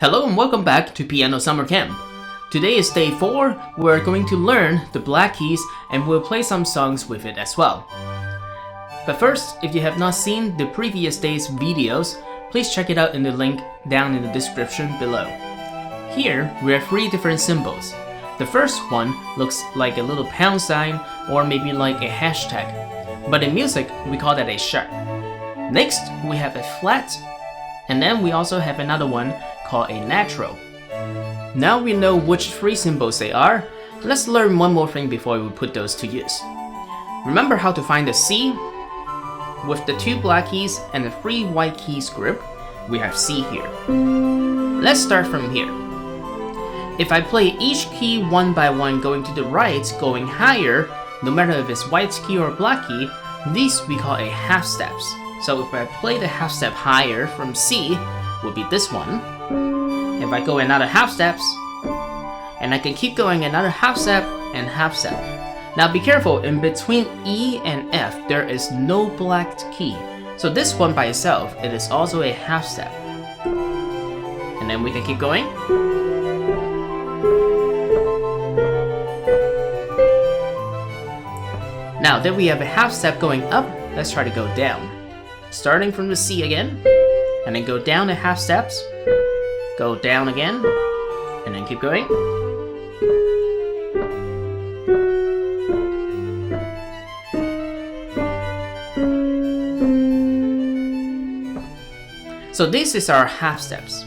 Hello and welcome back to Piano Summer Camp. Today is day 4. We're going to learn the black keys and we'll play some songs with it as well. But first, if you have not seen the previous day's videos, please check it out in the link down in the description below. Here, we have 3 different symbols. The first one looks like a little pound sign or maybe like a hashtag, but in music, we call that a sharp. Next, we have a flat, and then we also have another one called a natural. Now we know which 3 symbols they are, let's learn one more thing before we put those to use. Remember how to find the C? With the 2 black keys and the 3 white keys group, we have C here. Let's start from here. If I play each key one by one going to the right, going higher, no matter if it's white key or black key, these we call a half steps. So if I play the half step higher from C, would be this one. If I go another half steps, and I can keep going another half step and half step. Now be careful, in between E and F, there is no black key. So this one by itself, it is also a half step. And then we can keep going. Now that we have a half step going up, let's try to go down. Starting from the C again, and then go down a half steps, go down again, and then keep going. So this is our half steps.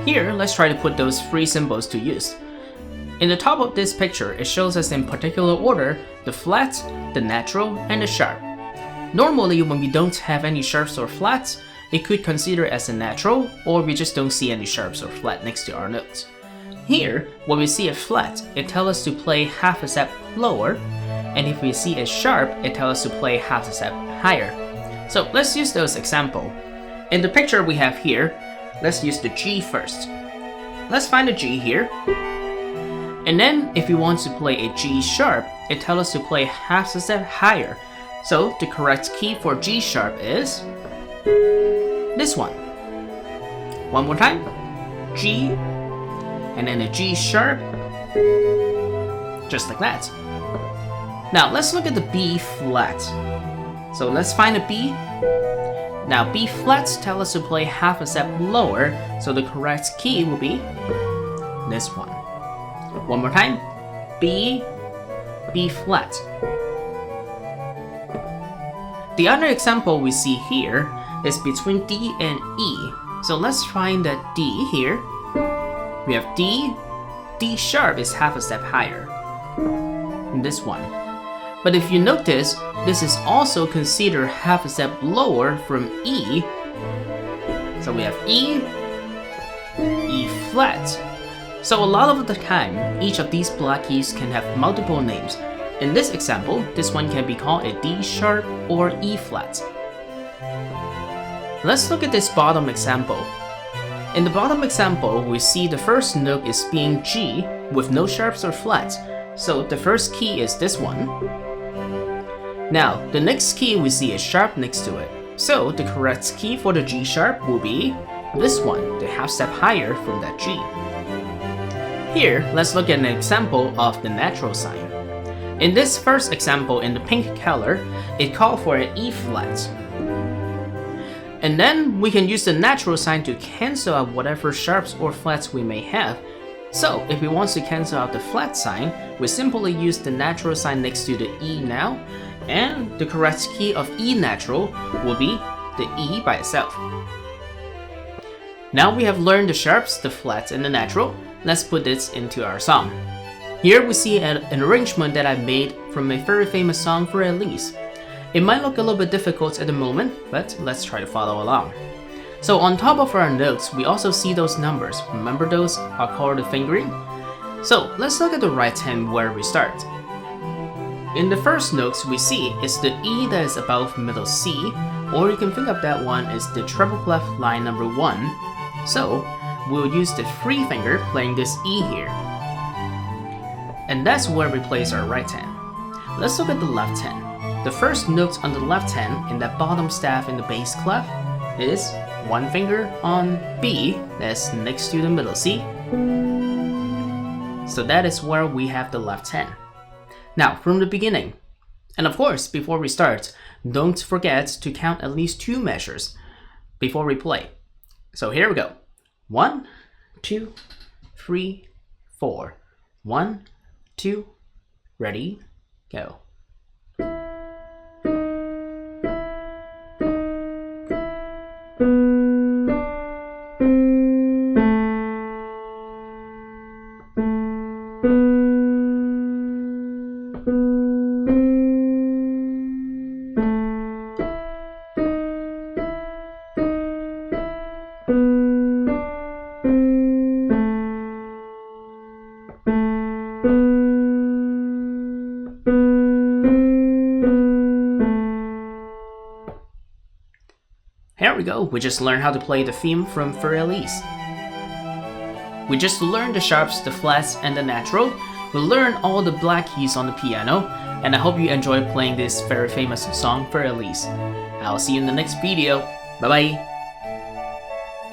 Here, let's try to put those 3 symbols to use. In the top of this picture, it shows us in particular order the flat, the natural, and the sharp. Normally, when we don't have any sharps or flats, it could consider as a natural, or we just don't see any sharps or flat next to our notes. Here, when we see a flat, it tells us to play half a step lower, and if we see a sharp, it tells us to play half a step higher. So let's use those example. In the picture we have here, let's use the G first. Let's find a G here. And then if we want to play a G sharp, it tells us to play half a step higher. So the correct key for G sharp is this one. One more time. G, and then a G sharp, just like that. Now let's look at the B flat. So let's find a B. Now B flats tell us to play half a step lower, so the correct key will be this one. One more time. B, B flat. The other example we see here is between D and E. So let's find that D here. We have D, D sharp is half a step higher than this one. But if you notice, this is also considered half a step lower from E. So we have E, E flat. So a lot of the time, each of these black keys can have multiple names. In this example, this one can be called a D sharp or E flat. Let's look at this bottom example. In the bottom example, we see the first note is being G with no sharps or flats. So the first key is this one. Now, the next key we see a sharp next to it. So the correct key for the G sharp will be this one, the half step higher from that G. Here, let's look at an example of the natural sign. In this first example in the pink color, it called for an E flat. And then we can use the natural sign to cancel out whatever sharps or flats we may have. So if we want to cancel out the flat sign, we simply use the natural sign next to the E now, and the correct key of E natural will be the E by itself. Now we have learned the sharps, the flats, and the natural. Let's put this into our song. Here we see an arrangement that I made from a very famous song for Elise. It might look a little bit difficult at the moment, but let's try to follow along. So on top of our notes, we also see those numbers. Remember those are called the fingering? So let's look at the right hand where we start. In the first notes we see is the E that is above middle C, or you can think of that one as the treble clef line number 1. So we'll use the 3 finger playing this E here. And that's where we place our right hand. Let's look at the left hand. The first note on the left hand in that bottom staff in the bass clef is one finger on B, that's next to the middle C. So that is where we have the left hand. Now, from the beginning, and of course, before we start, don't forget to count at least 2 measures before we play. So here we go. 1, 2, 3, 4. 1, 2, ready, go. Here we go, we just learned how to play the theme from Für Elise. We just learned the sharps, the flats, and the natural. We learned all the black keys on the piano, and I hope you enjoyed playing this very famous song Für Elise. I'll see you in the next video. Bye bye!